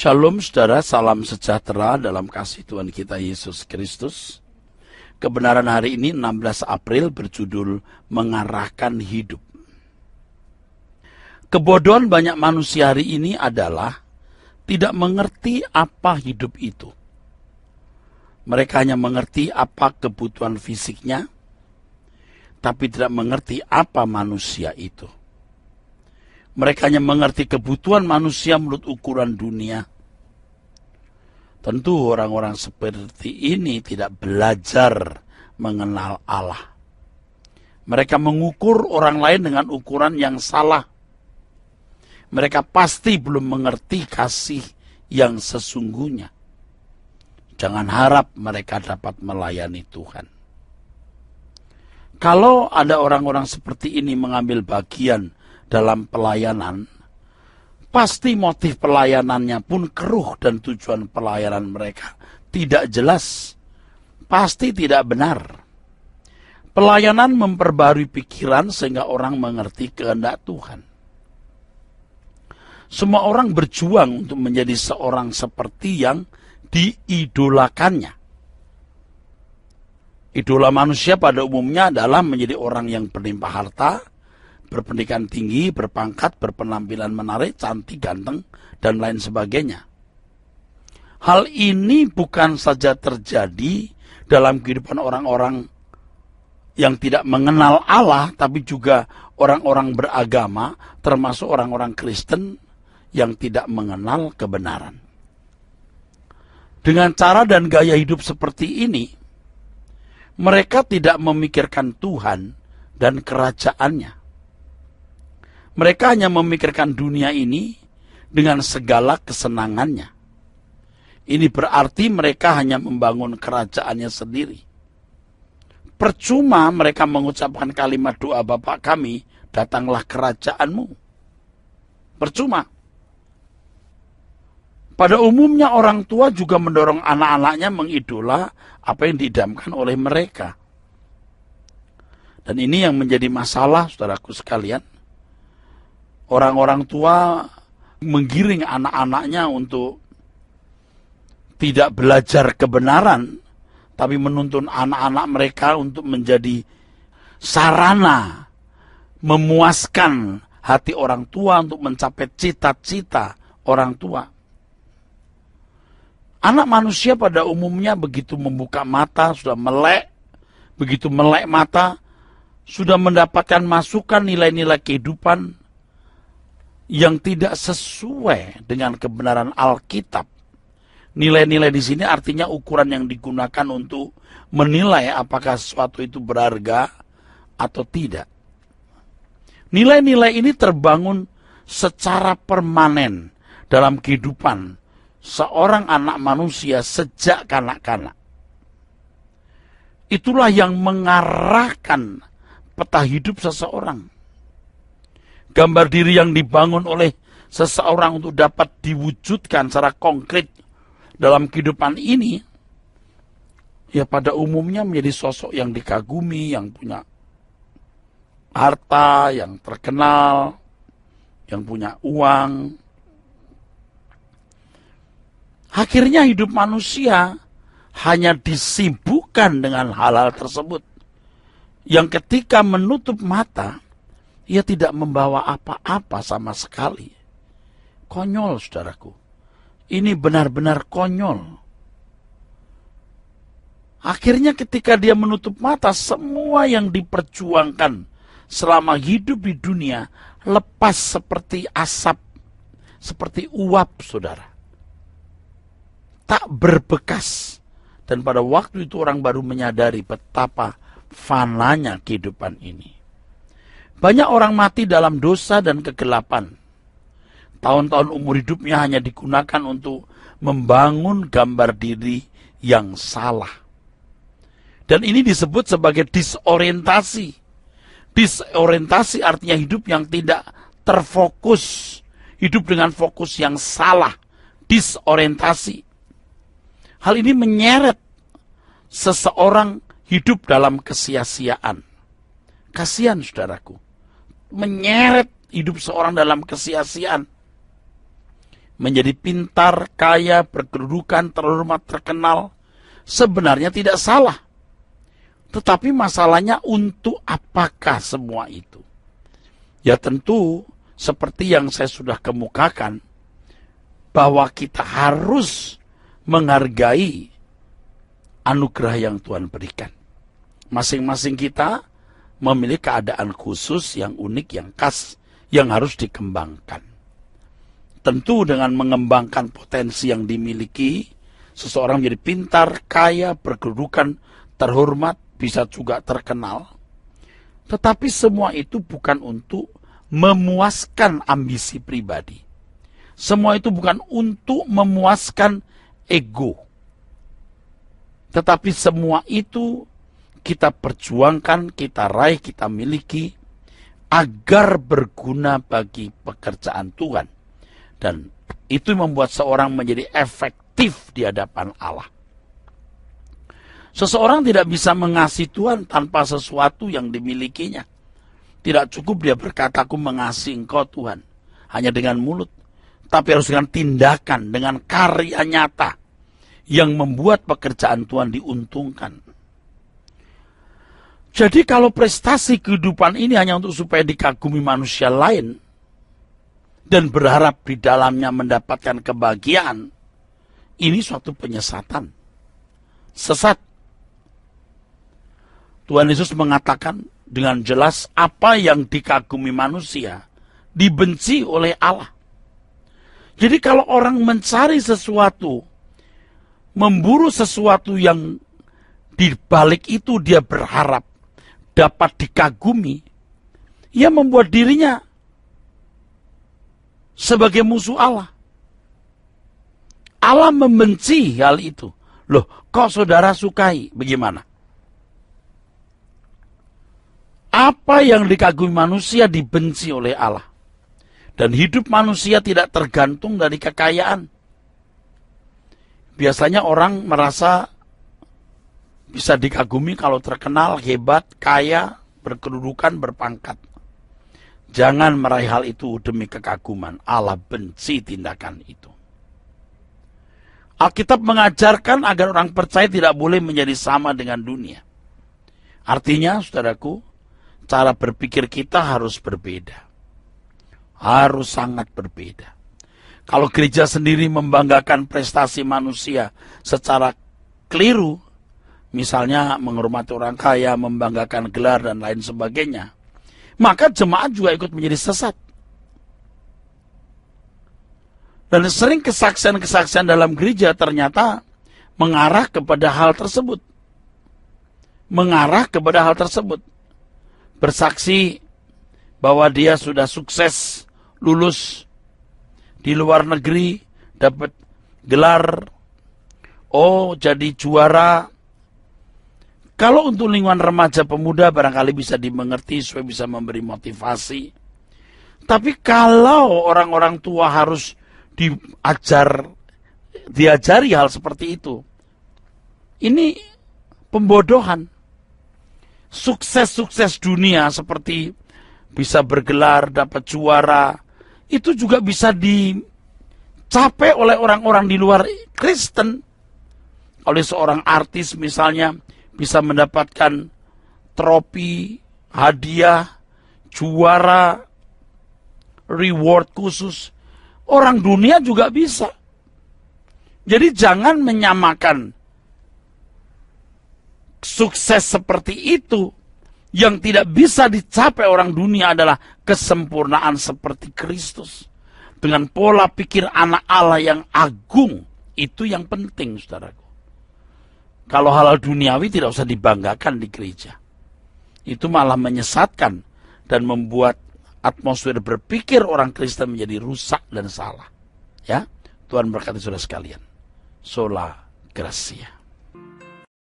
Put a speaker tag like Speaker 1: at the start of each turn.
Speaker 1: Shalom saudara, salam sejahtera dalam kasih Tuhan kita Yesus Kristus. Kebenaran hari ini 16 April berjudul Mengarahkan Hidup. Kebodohan banyak manusia hari ini adalah tidak mengerti apa hidup itu. Mereka hanya mengerti apa kebutuhan fisiknya, tapi tidak mengerti apa manusia itu. Mereka hanya mengerti kebutuhan manusia menurut ukuran dunia. Tentu orang-orang seperti ini tidak belajar mengenal Allah. Mereka mengukur orang lain dengan ukuran yang salah. Mereka pasti belum mengerti kasih yang sesungguhnya. Jangan harap mereka dapat melayani Tuhan. Kalau ada orang-orang seperti ini mengambil bagian dalam pelayanan, pasti motif pelayanannya pun keruh dan tujuan pelayanan mereka tidak jelas, pasti tidak benar. Pelayanan memperbarui pikiran sehingga orang mengerti kehendak Tuhan. Semua orang berjuang untuk menjadi seorang seperti yang diidolakannya. Idola manusia pada umumnya adalah menjadi orang yang berlimpah harta, berpendidikan tinggi, berpangkat, berpenampilan menarik, cantik, ganteng, dan lain sebagainya. Hal ini bukan saja terjadi dalam kehidupan orang-orang yang tidak mengenal Allah, tapi juga orang-orang beragama, termasuk orang-orang Kristen yang tidak mengenal kebenaran. Dengan cara dan gaya hidup seperti ini, mereka tidak memikirkan Tuhan dan kerajaannya. Mereka hanya memikirkan dunia ini dengan segala kesenangannya. Ini berarti mereka hanya membangun kerajaannya sendiri. Percuma mereka mengucapkan kalimat doa Bapa kami, datanglah kerajaanmu. Percuma. Pada umumnya orang tua juga mendorong anak-anaknya mengidola apa yang diidamkan oleh mereka. Dan ini yang menjadi masalah, saudaraku sekalian. Orang-orang tua menggiring anak-anaknya untuk tidak belajar kebenaran, tapi menuntun anak-anak mereka untuk menjadi sarana memuaskan hati orang tua untuk mencapai cita-cita orang tua. Anak manusia pada umumnya begitu membuka mata, sudah melek, begitu melek mata, sudah mendapatkan masukan nilai-nilai kehidupan yang tidak sesuai dengan kebenaran Alkitab. Nilai-nilai di sini artinya ukuran yang digunakan untuk menilai apakah sesuatu itu berharga atau tidak. Nilai-nilai ini terbangun secara permanen dalam kehidupan seorang anak manusia sejak kanak-kanak. Itulah yang mengarahkan peta hidup seseorang. Gambar diri yang dibangun oleh seseorang untuk dapat diwujudkan secara konkret dalam kehidupan ini, ya pada umumnya menjadi sosok yang dikagumi, yang punya harta, yang terkenal, yang punya uang. Akhirnya hidup manusia hanya disibukkan dengan hal-hal tersebut, yang ketika menutup mata, ia tidak membawa apa-apa sama sekali. Konyol, saudaraku. Ini benar-benar konyol. Akhirnya ketika dia menutup mata, semua yang diperjuangkan selama hidup di dunia lepas seperti asap, seperti uap, saudara. Tak berbekas. Dan pada waktu itu orang baru menyadari betapa fananya kehidupan ini. Banyak orang mati dalam dosa dan kegelapan. Tahun-tahun umur hidupnya hanya digunakan untuk membangun gambar diri yang salah. Dan ini disebut sebagai disorientasi. Disorientasi artinya hidup yang tidak terfokus. Hidup dengan fokus yang salah. Disorientasi. Hal ini menyeret seseorang hidup dalam kesia-siaan. Kasihan, saudaraku. Menyeret hidup seorang dalam kesia-siaan. menjadi pintar, kaya, berkedudukan, terhormat, terkenal, sebenarnya tidak salah. Tetapi masalahnya untuk apakah semua itu? Ya tentu seperti yang saya sudah kemukakan, bahwa kita harus menghargai anugerah yang Tuhan berikan. Masing-masing kita memiliki keadaan khusus, yang unik, yang khas, yang harus dikembangkan. Tentu dengan mengembangkan potensi yang dimiliki, seseorang menjadi pintar, kaya, berkedudukan, terhormat, bisa juga terkenal. Tetapi semua itu bukan untuk memuaskan ambisi pribadi. Semua itu bukan untuk memuaskan ego. Tetapi semua itu kita perjuangkan, kita raih, kita miliki, agar berguna bagi pekerjaan Tuhan. Dan itu membuat seorang menjadi efektif di hadapan Allah. Seseorang tidak bisa mengasihi Tuhan tanpa sesuatu yang dimilikinya. Tidak cukup dia berkata, aku mengasihi Engkau Tuhan, hanya dengan mulut. Tapi harus dengan tindakan, dengan karya nyata yang membuat pekerjaan Tuhan diuntungkan. Jadi kalau prestasi kehidupan ini hanya untuk supaya dikagumi manusia lain, dan berharap di dalamnya mendapatkan kebahagiaan, ini suatu penyesatan. Sesat. Tuhan Yesus mengatakan dengan jelas apa yang dikagumi manusia dibenci oleh Allah. Jadi kalau orang mencari sesuatu, memburu sesuatu yang di balik itu dia berharap dapat dikagumi, ia membuat dirinya sebagai musuh Allah. Allah membenci hal itu. Loh, kok saudara sukai? Bagaimana? Apa yang dikagumi manusia dibenci oleh Allah. Dan hidup manusia tidak tergantung dari kekayaan. Biasanya orang merasa bisa dikagumi kalau terkenal, hebat, kaya, berkedudukan, berpangkat. Jangan meraih hal itu demi kekaguman. Allah benci tindakan itu. Alkitab mengajarkan agar orang percaya tidak boleh menjadi sama dengan dunia. Artinya, saudaraku, cara berpikir kita harus berbeda. Harus sangat berbeda. Kalau gereja sendiri membanggakan prestasi manusia secara keliru, misalnya menghormati orang kaya, membanggakan gelar dan lain sebagainya, maka jemaat juga ikut menjadi sesat. Dan sering kesaksian-kesaksian dalam gereja ternyata mengarah kepada hal tersebut. Mengarah kepada hal tersebut. Bersaksi bahwa dia sudah sukses, lulus di luar negeri, dapat gelar, jadi juara. Kalau untuk lingkungan remaja pemuda barangkali bisa dimengerti supaya bisa memberi motivasi. Tapi kalau orang-orang tua harus diajari hal seperti itu, ini pembodohan. Sukses-sukses dunia seperti bisa bergelar, dapat juara, itu juga bisa dicapai oleh orang-orang di luar Kristen. Oleh seorang artis misalnya, bisa mendapatkan trofi, hadiah, juara, reward khusus. Orang dunia juga bisa. Jadi jangan menyamakan sukses seperti itu yang tidak bisa dicapai orang dunia adalah kesempurnaan seperti Kristus. Dengan pola pikir anak Allah yang agung, itu yang penting, saudaraku. Kalau hal-hal duniawi tidak usah dibanggakan di gereja. Itu malah menyesatkan dan membuat atmosfer berpikir orang Kristen menjadi rusak dan salah. Ya, Tuhan berkati saudara sekalian. Sola Gracia.